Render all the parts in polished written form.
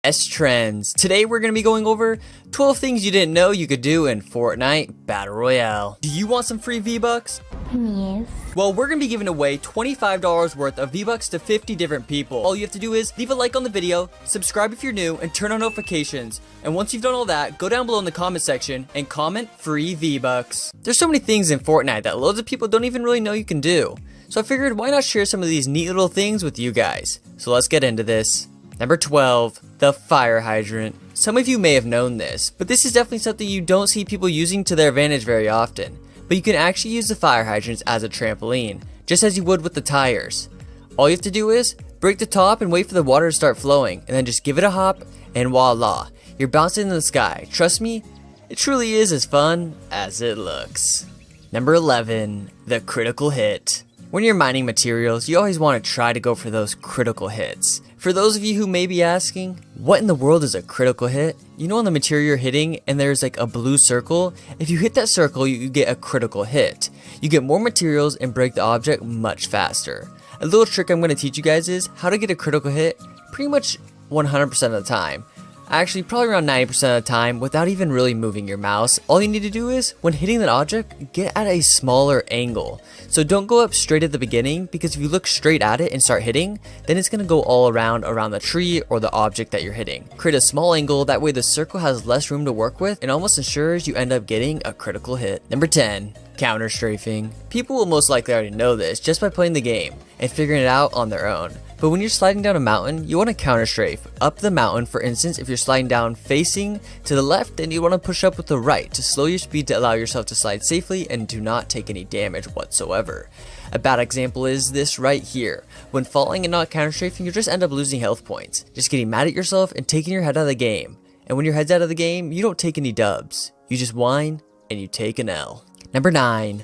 S Trends. Today we're going to be going over 12 things you didn't know you could do in Fortnite Battle Royale. Do you want some free V-Bucks? Yes. Well, we're going to be giving away $25 worth of V-Bucks to 50 different people. All you have to do is leave a like on the video, subscribe if you're new, and turn on notifications. And once you've done all that, go down below in the comment section and comment free V-Bucks. There's so many things in Fortnite that loads of people don't even really know you can do. So I figured why not share some of these neat little things with you guys. So let's get into this. Number 12, the fire hydrant. Some of you may have known this, but this is definitely something you don't see people using to their advantage very often. But you can actually use the fire hydrants as a trampoline, just as you would with the tires. All you have to do is break the top and wait for the water to start flowing, and then just give it a hop, and voila, you're bouncing in the sky. Trust me, it truly is as fun as it looks. Number 11, the critical hit. When you're mining materials, you always want to try to go for those critical hits. For those of you who may be asking, what in the world is a critical hit? You know on the material you're hitting and there's like a blue circle? If you hit that circle, you get a critical hit. You get more materials and break the object much faster. A little trick I'm going to teach you guys is how to get a critical hit pretty much 100% of the time. Actually, probably around 90% of the time without even really moving your mouse. All you need to do is, when hitting that object, get at a smaller angle. So don't go up straight at the beginning, because if you look straight at it and start hitting, then it's going to go all around the tree or the object that you're hitting. Create a small angle, that way the circle has less room to work with and almost ensures you end up getting a critical hit. Number 10. Counter strafing. People will most likely already know this just by playing the game and figuring it out on their own. But when you're sliding down a mountain, you want to counter strafe up the mountain. For instance, if you're sliding down facing to the left, then you want to push up with the right to slow your speed to allow yourself to slide safely and do not take any damage whatsoever. A bad example is this right here. When falling and not counter strafing, you just end up losing health points, just getting mad at yourself and taking your head out of the game. And when your head's out of the game, you don't take any dubs. You just whine and you take an L. Number 9.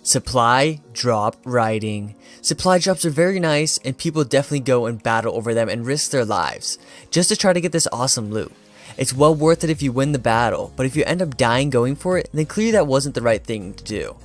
Supply drop riding. Supply drops are very nice and people definitely go and battle over them and risk their lives just to try to get this awesome loot. It's well worth it if you win the battle, but if you end up dying going for it, then clearly that wasn't the right thing to do.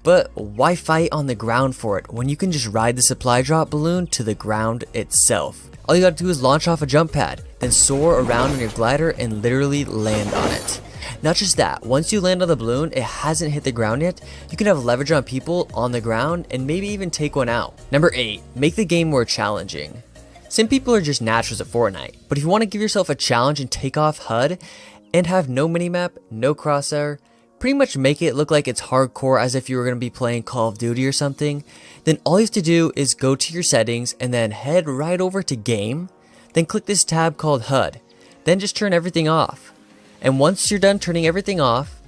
But why fight on the ground for it when you can just ride the supply drop balloon to the ground itself? All you gotta do is launch off a jump pad, then soar around on your glider and literally land on it. Not just that, once you land on the balloon, it hasn't hit the ground yet, you can have leverage on people on the ground and maybe even take one out. Number 8, make the game more challenging. Some people are just naturals at Fortnite, but if you want to give yourself a challenge and take off HUD and have no minimap, no crosshair, pretty much make it look like it's hardcore as if you were going to be playing Call of Duty or something, then all you have to do is go to your settings and then head right over to game, then click this tab called HUD, then just turn everything off. And once you're done turning everything off,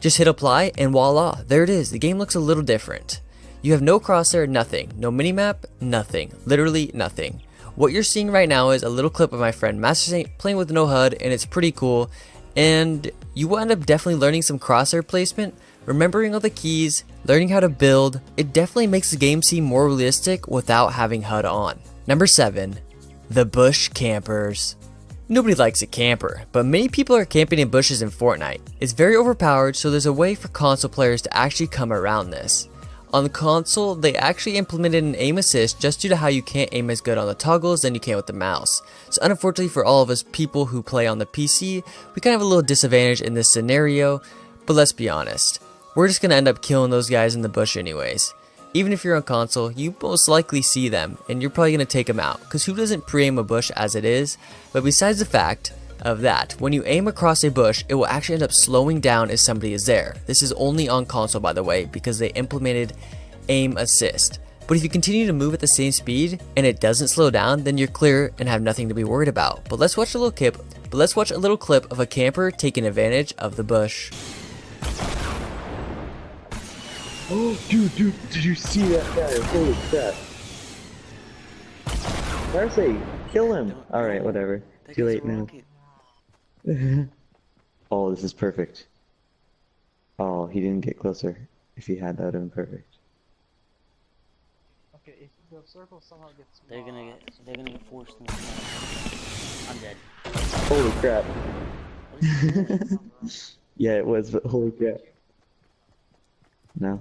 just hit apply and voila, there it is. The game looks a little different. You have no crosshair, nothing. No minimap, nothing. Literally nothing. What you're seeing right now is a little clip of my friend Master Saint playing with no HUD, and it's pretty cool. And you will end up definitely learning some crosshair placement, remembering all the keys, learning how to build. It definitely makes the game seem more realistic without having HUD on. Number 7. The bush campers. Nobody likes a camper, but many people are camping in bushes in Fortnite. It's very overpowered, so there's a way for console players to actually come around this. On the console, they actually implemented an aim assist just due to how you can't aim as good on the toggles than you can with the mouse. So unfortunately for all of us people who play on the PC, we kind of have a little disadvantage in this scenario, but let's be honest, we're just going to end up killing those guys in the bush anyways. Even if you're on console, you most likely see them, and you're probably going to take them out, because who doesn't pre-aim a bush as it is? But besides the fact of that, when you aim across a bush, it will actually end up slowing down if somebody is there. This is only on console, by the way, because they implemented aim assist. But if you continue to move at the same speed, and it doesn't slow down, then you're clear and have nothing to be worried about. But let's watch a little clip of a camper taking advantage of the bush. Oh, dude, did you see that guy? Holy crap. Darcy, kill him! Alright, whatever. Too late now. Oh, this is perfect. Oh, he didn't get closer. If he had, that would have been perfect. Okay, if the circle somehow gets They're gonna get forced in the I'm dead. Holy crap. Yeah, it was, but holy crap. No.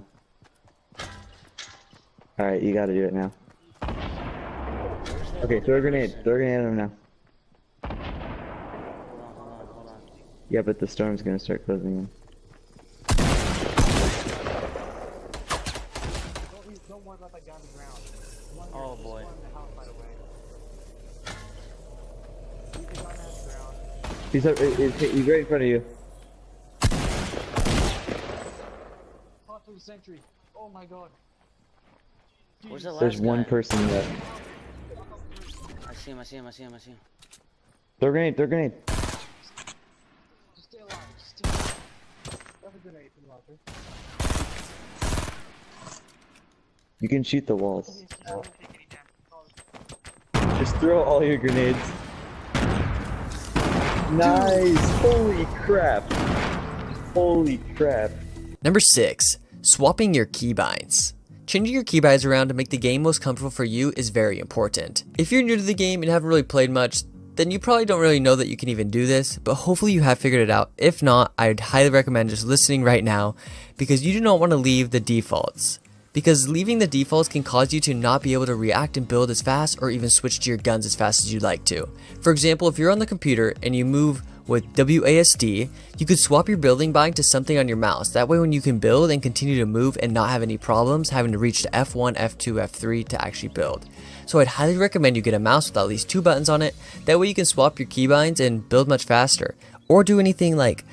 Alright, you gotta do it now. Okay, throw a grenade. Throw a grenade at him now. Yeah, but the storm's gonna start closing in. Don't worry about that guy on the ground. Oh boy. One in the house, by the way. Leave the gun on the ground. He's right in front of you. Caught through the sentry. Oh my god. Where's the last There's one guy? person left. I see him, I see him, I see him, I see him. Throw grenade, throw grenade. Just stay alive. Just stay alive. Have a grenade in the locker. You can shoot the walls. Don't take any damage. Just throw all your grenades. Nice! Holy crap! Holy crap. Number 6. Swapping your keybinds. Changing your keybinds around to make the game most comfortable for you is very important. If you're new to the game and haven't really played much, then you probably don't really know that you can even do this, but hopefully you have figured it out. If not, I'd highly recommend just listening right now, because you do not want to leave the defaults. Because leaving the defaults can cause you to not be able to react and build as fast, or even switch to your guns as fast as you'd like to. For example, if you're on the computer and you move with WASD, you could swap your building bind to something on your mouse. That way when you can build and continue to move and not have any problems having to reach to F1, F2, F3 to actually build. So I'd highly recommend you get a mouse with at least 2 buttons on it. That way you can swap your keybinds and build much faster. Or do anything like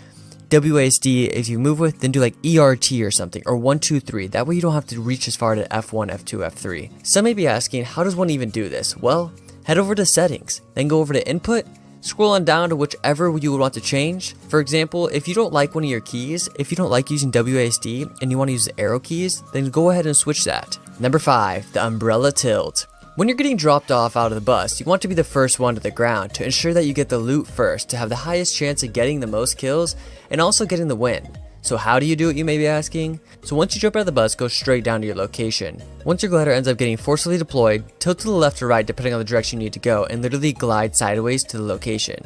WASD if you move with, then do like ERT or something, or 1, 2, 3. That way you don't have to reach as far to F1, F2, F3. Some may be asking, how does one even do this? Well, head over to settings, then go over to input, scroll on down to whichever you would want to change. For example, if you don't like one of your keys, if you don't like using WASD and you want to use the arrow keys, then go ahead and switch that. Number 5, the umbrella tilt. When you're getting dropped off out of the bus, you want to be the first one to the ground to ensure that you get the loot first to have the highest chance of getting the most kills and also getting the win. So how do you do it, you may be asking? So once you jump out of the bus, go straight down to your location. Once your glider ends up getting forcibly deployed, tilt to the left or right depending on the direction you need to go and literally glide sideways to the location.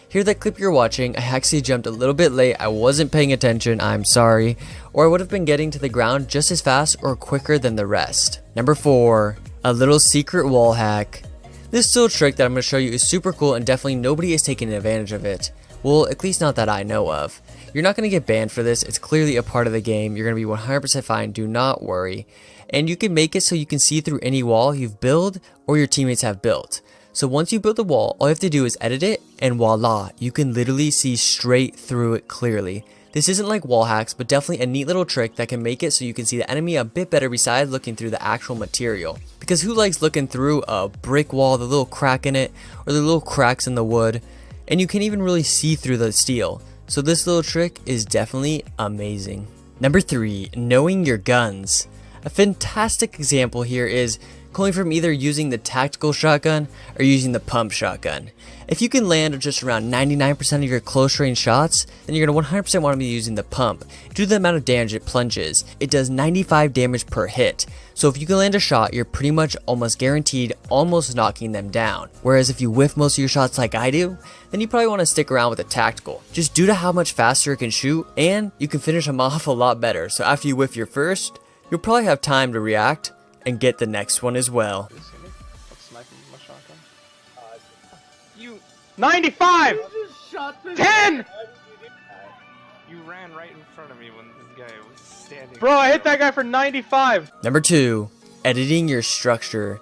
Here, that clip you're watching, I actually jumped a little bit late, I wasn't paying attention, I'm sorry, or I would have been getting to the ground just as fast or quicker than the rest. Number 4. A little secret wall hack. This little trick that I'm going to show you is super cool and definitely nobody is taking advantage of it. Well, at least not that I know of. You're not going to get banned for this, it's clearly a part of the game, you're going to be 100% fine, do not worry. And you can make it so you can see through any wall you've built or your teammates have built. So once you build the wall, all you have to do is edit it and voila, you can literally see straight through it clearly. This isn't like wall hacks, but definitely a neat little trick that can make it so you can see the enemy a bit better besides looking through the actual material. Because who likes looking through a brick wall, the little crack in it, or the little cracks in the wood, and you can't even really see through the steel. So this little trick is definitely amazing. Number 3, knowing your guns. A fantastic example here is going from either using the tactical shotgun or using the pump shotgun. If you can land just around 99% of your close range shots, then you're going to 100% want to be using the pump. Due to the amount of damage it plunges, it does 95 damage per hit. So if you can land a shot, you're pretty much almost guaranteed almost knocking them down. Whereas if you whiff most of your shots like I do, then you probably want to stick around with the tactical. Just due to how much faster it can shoot, and you can finish them off a lot better. So after you whiff your first, you'll probably have time to react and get the next one as well. You 95! 10! You ran right in front of me when this guy was standing. Bro, I hit that guy for 95! Number 2, editing your structure.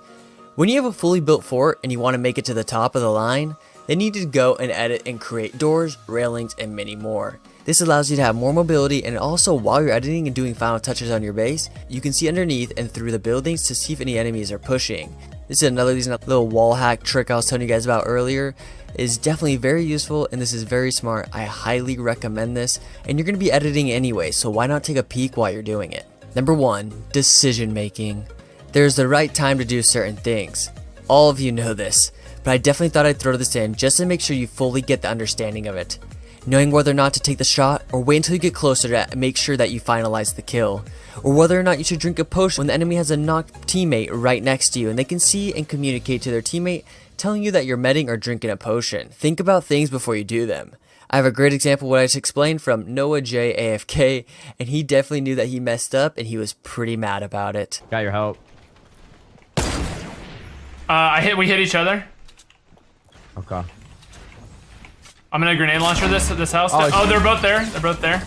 When you have a fully built fort and you want to make it to the top of the line, then you need to go and edit and create doors, railings, and many more. This allows you to have more mobility, and also while you're editing and doing final touches on your base, you can see underneath and through the buildings to see if any enemies are pushing. This is another little wall hack trick I was telling you guys about earlier. It is definitely very useful and this is very smart. I highly recommend this, and you're going to be editing anyway, so why not take a peek while you're doing it. Number 1, decision making. There's the right time to do certain things. All of you know this, but I definitely thought I'd throw this in just to make sure you fully get the understanding of it. Knowing whether or not to take the shot, or wait until you get closer to make sure that you finalize the kill. Or whether or not you should drink a potion when the enemy has a knocked teammate right next to you and they can see and communicate to their teammate telling you that you're medding or drinking a potion. Think about things before you do them. I have a great example of what I just explained from Noah J AFK, and he definitely knew that he messed up and he was pretty mad about it. Got your help. We hit each other. Okay. I'm gonna grenade launcher this house. Oh, they're both there. They're both there.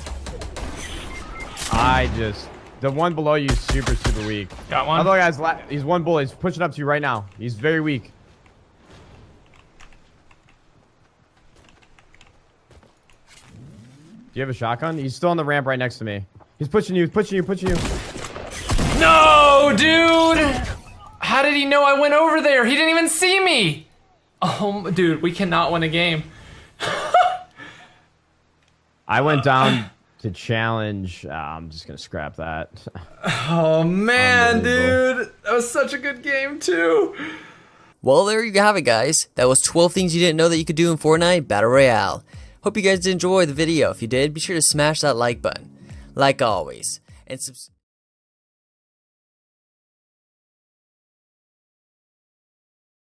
The one below you is super weak. Got one. Other guy's he's one bullet. He's pushing up to you right now. He's very weak. Do you have a shotgun? He's still on the ramp right next to me. He's pushing you, pushing you. No, dude! How did he know I went over there? He didn't even see me! Oh, dude, we cannot win a game. I went down to challenge. I'm just gonna scrap that. Oh, man, dude. That was such a good game, too. Well, there you have it, guys. That was 12 things you didn't know that you could do in Fortnite Battle Royale. Hope you guys did enjoy the video. If you did, be sure to smash that like button. Like always. And